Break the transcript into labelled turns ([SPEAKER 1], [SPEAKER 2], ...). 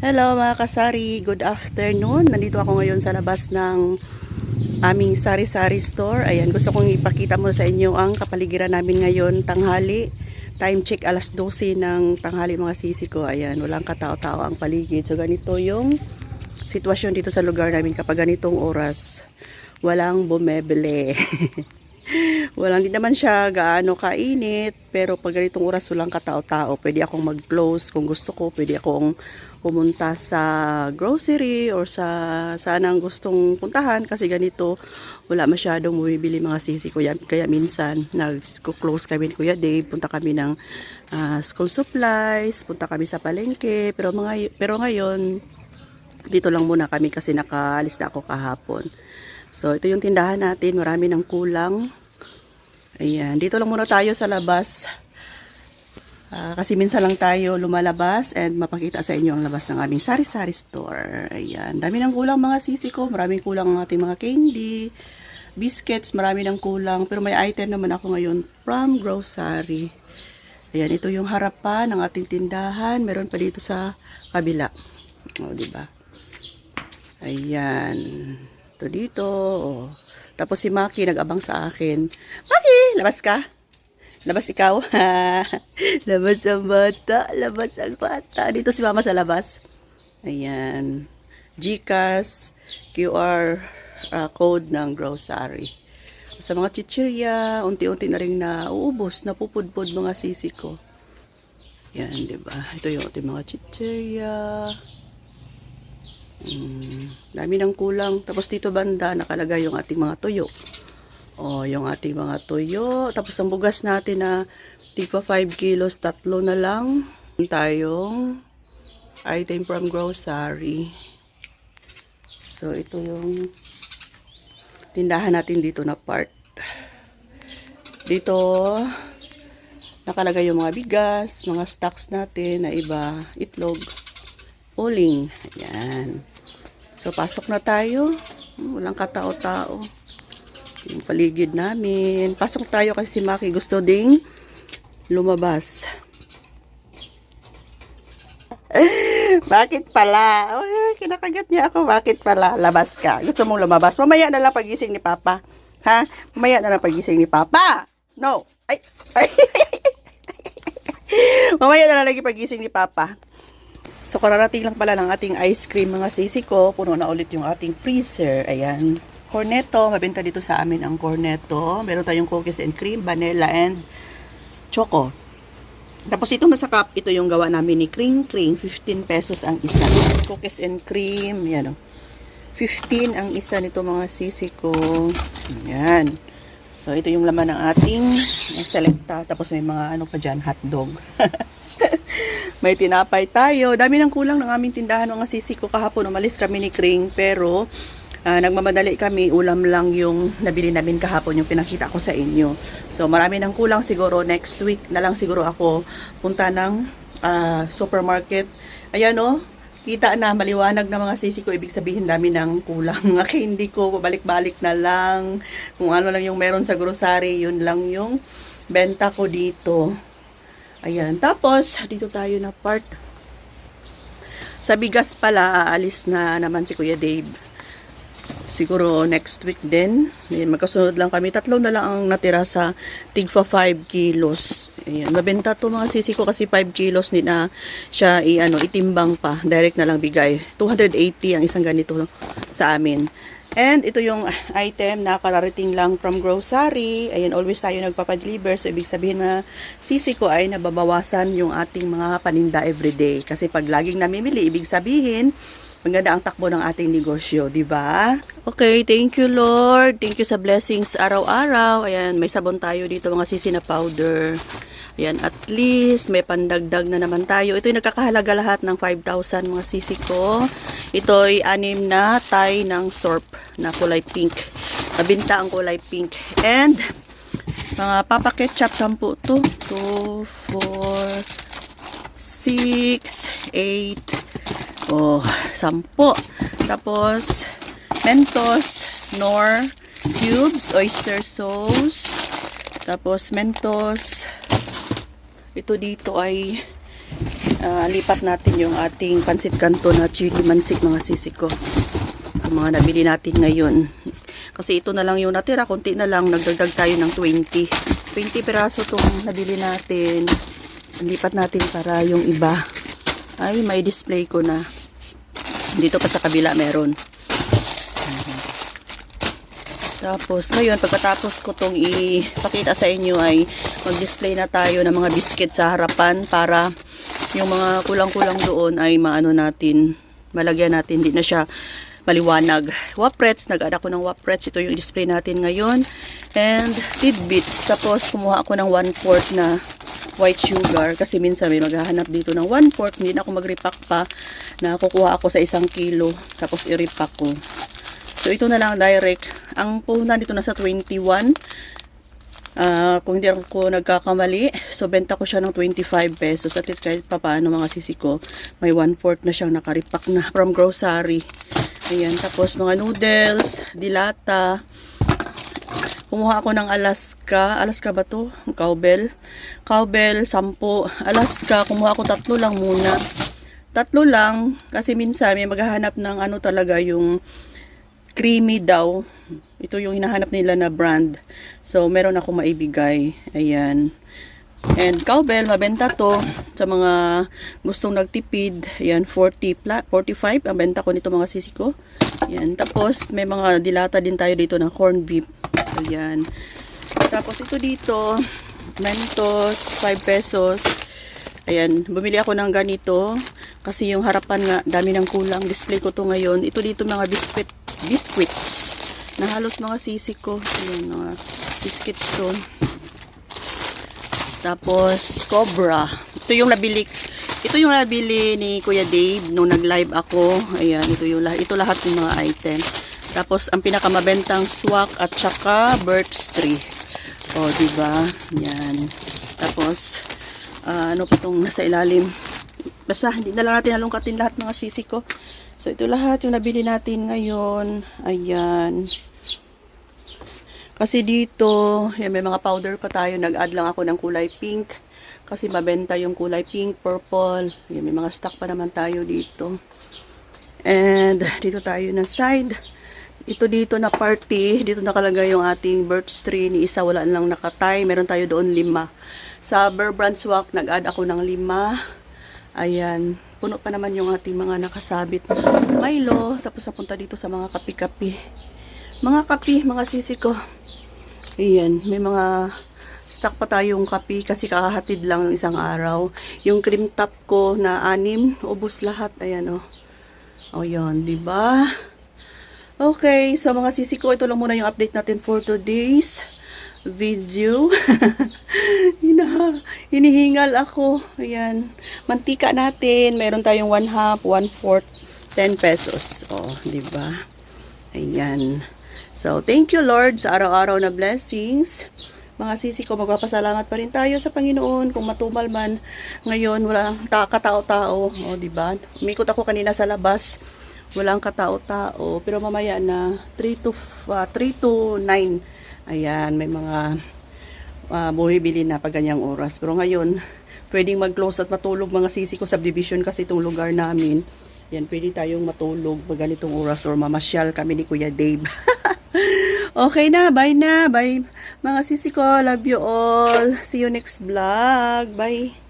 [SPEAKER 1] Hello mga kasari, good afternoon. Nandito ako ngayon sa labas ng aming sari-sari store. Ayan, gusto kong ipakita mo sa inyo ang kapaligiran namin ngayon tanghali. Time check alas 12 ng tanghali mga sisi ko. Ayan, walang katao-tao ang paligid. So ganito yung sitwasyon dito sa lugar namin kapag ganitong oras. Walang bumebili. Walang din naman siya gaano kainit, pero pag ganitong oras walang katao-tao, pwede akong mag-close kung gusto ko, pwede akong pumunta sa grocery or sa saan ang gustong puntahan kasi ganito wala masyadong bumibili mga sisi ko yan. Kaya minsan nag-close kami ni Kuya Dave, punta kami ng school supplies, punta kami sa palengke, pero ngayon dito lang muna kami kasi nakaalis na ako kahapon. So, ito yung tindahan natin. Marami ng kulang. Ayan. Dito lang muna tayo sa labas. Kasi minsan lang tayo lumalabas and mapakita sa inyo ang labas ng aming sari-sari store. Ayan. Dami ng kulang mga sisi ko. Maraming kulang ang ating mga candy, biscuits. Marami ng kulang. Pero may item naman ako ngayon from grocery. Ayan. Ito yung harapan ng ating tindahan. Meron pa dito sa kabila. O, diba? Ayan. Ito dito. Oh. Tapos si Maki nag-abang sa akin. Maki, labas ka? Labas ikaw? Labas ang bata. Labas ang bata. Dito si Mama sa labas. Ayan. GCash, QR code ng grocery. Sa mga chichirya, unti-unti na rin nauubos, napupudpud mga sisi ko. Yan, diba? Ito yung ating mga chichirya. Dami ng kulang. Tapos dito banda nakalagay yung ating mga tuyo. O, yung ating mga tuyo. Tapos ang bugas natin na tigpa 5 kilos, tatlo na lang. Tayong item from grocery. So, ito yung tindahan natin dito na part. Dito nakalagay yung mga bigas, mga stocks natin na iba, itlog, uling. Ayan. So, pasok na tayo. Walang katao-tao. Yung paligid namin. Pasok tayo kasi si Maki gusto ding lumabas. Bakit pala? Kinakagat niya ako. Bakit pala? Labas ka. Gusto mong lumabas? Mamaya na lang pagising ni Papa. Ha? Mamaya na lang pagising ni Papa. No. Ay. Ay. Mamaya na lang lagi pagising ni Papa. So, kararating lang pala ng ating ice cream mga sisi ko. Puno na ulit yung ating freezer. Ayan. Cornetto. Mabenta dito sa amin ang cornetto. Meron tayong cookies and cream, vanilla, and choco. Tapos itong nasa cup, ito yung gawa namin ni Kring Kring. 15 pesos ang isa. Cookies and cream. Ayan o. 15 ang isa nito mga sisi ko. Ayan. So, ito yung laman ng ating selecta. Tapos may mga ano pa dyan, hotdog. May tinapay tayo. Dami ng kulang ng aming tindahan mga sisi ko. Kahapon umalis kami ni Kring pero nagmamadali kami. Ulam lang yung nabili namin kahapon, yung pinakita ko sa inyo. So marami ng kulang siguro. Next week na lang siguro ako punta ng supermarket. Ayan o. Kita na maliwanag na mga sisi ko. Ibig sabihin dami ng kulang. Mga hindi ko pabalik-balik na lang. Kung ano lang yung meron sa grocery, yun lang yung benta ko dito. Ayan. Tapos, dito tayo na part. Sa bigas pala, aalis na naman si Kuya Dave. Siguro next week din. Ayan, magkasunod lang kami. Tatlo na lang ang natira sa tigpa 5 kilos. Ayan. Mabenta to mga sisi ko kasi 5 kilos din na siya itimbang pa. Direct na lang bigay. 280 ang isang ganito sa amin. And ito yung item na kararating lang from grocery. Ayan, always tayo nagpapadeliver. So, ibig sabihin na sisi ko ay nababawasan yung ating mga paninda everyday. Kasi pag laging namimili, ibig sabihin, maganda ang takbo ng ating negosyo, di ba? Okay, thank you Lord. Thank you sa blessings araw-araw. Ayan, may sabon tayo dito mga sisi na powder. Ayan, at least may pandagdag na naman tayo. Ito yung nagkakahalaga lahat ng 5,000 mga sisi ko. Ito ay 6 na tie ng Sorb na kulay pink. Nabinta ang kulay pink. And mga Papa Ketchup 10 to. 2, 4, 6, 8. Oh, 10. Tapos Mentos, Knorr cubes, oyster sauce. Tapos Mentos. Ito dito ay lipat natin yung ating pansit kanto na chili mansik mga sisi ko. Ang mga nabili natin ngayon. Kasi ito na lang yung natira, konti na lang, nagdagdag tayo ng 20 piraso itong nabili natin. Lipat natin para yung iba ay may display ko na. Dito pa sa kabila meron. Tapos ngayon pagkatapos ko tong ipakita sa inyo ay mag-display na tayo ng mga biscuit sa harapan para yung mga kulang-kulang doon ay maano natin, malagyan natin, hindi na siya maliwanag. Waprets, nag-add ako ng waprets. Ito yung display natin ngayon. And tidbits. Tapos kumuha ako ng 1/4 na white sugar kasi minsan may maghahanap dito ng 1/4. Hindi na ako mag-repack pa na kukuha ako sa 1 kilo. Tapos i-repack ko. So ito na lang direct. Ang puhunan dito nasa 21. Kung hindi ako nagkakamali, so benta ko siya ng 25 pesos. At least kahit pa paano mga sisi ko, may 1/4 na siyang nakaripak na from grocery. Ayan, tapos mga noodles, dilata. Kumuha ako ng Alaska. Alaska ba to? Cowbell. Cowbell, 10. Alaska, kumuha ako 3 lang muna. 3 lang, kasi minsan may maghahanap ng ano talaga yung creamy daw. Ito yung hinahanap nila na brand. So, meron ako maibigay. Ayan. And cowbell, mabenta to sa mga gustong nagtipid. Ayan, 45 ang benta ko nito mga sisi ko. Ayan, tapos may mga dilata din tayo dito ng corned beef. Ayan. Tapos ito dito, Mentos, 5 pesos. Ayan, bumili ako ng ganito kasi yung harapan nga, dami ng kulang. Display ko to ngayon. Ito dito mga biscuits na halos mga sisi ko. Ayan, mga biscuits to. Tapos, Cobra. Ito yung nabili ni Kuya Dave nung nag-live ako. Ayan, ito lahat ng mga item. Tapos, ang pinakamabentang swak at saka birch tree. O, diba? Yan. Tapos, ano pa itong nasa ilalim? Basta, hindi na lang natin halongkatin lahat mga sisi ko. So, ito lahat yung nabili natin ngayon. Ayan. Kasi dito, yan, may mga powder pa tayo. Nag-add lang ako ng kulay pink. Kasi mabenta yung kulay pink, purple. Yan, may mga stock pa naman tayo dito. And, dito tayo na side. Ito dito na party. Dito nakalagay yung ating birch tree. Ni isa wala lang nakatay. Meron tayo doon 5. Sa Bear Brand Swak, nag-add ako ng 5. Ayan. Puno pa naman yung ating mga nakasabit na Milo. Tapos napunta dito sa mga kapi-kapi. Mga kapi, mga sisi ko. Ayan, may mga stock pa tayong kapi kasi kakahatid lang ng isang araw. Yung cream top ko na 6, ubos lahat. Ayan, oh. O, yun, diba? Okay, so mga sisi ko, ito lang muna yung update natin for today's video. Hinihingal ako. Ayan, mantika natin. Meron tayong 1/2, 1/4, 10 pesos. O, diba? Ayan. So, thank you Lord sa araw-araw na blessings. Mga sisi ko, magpapasalamat pa rin tayo sa Panginoon. Kung matumal man, ngayon, walang katao-tao. O, diba? Umikot ako kanina sa labas. Walang katao-tao. Pero mamaya na, 3 to 9. Ayan, may mga bumibili na pag ganyang oras. Pero ngayon, pwedeng mag-close at matulog mga sisi ko, subdivision kasi itong lugar namin. Yan, pwede tayong matulog pag ganitong oras or mamasyal kami ni Kuya Dave. Okay na, bye na. Bye mga sisi ko. Love you all. See you next vlog. Bye.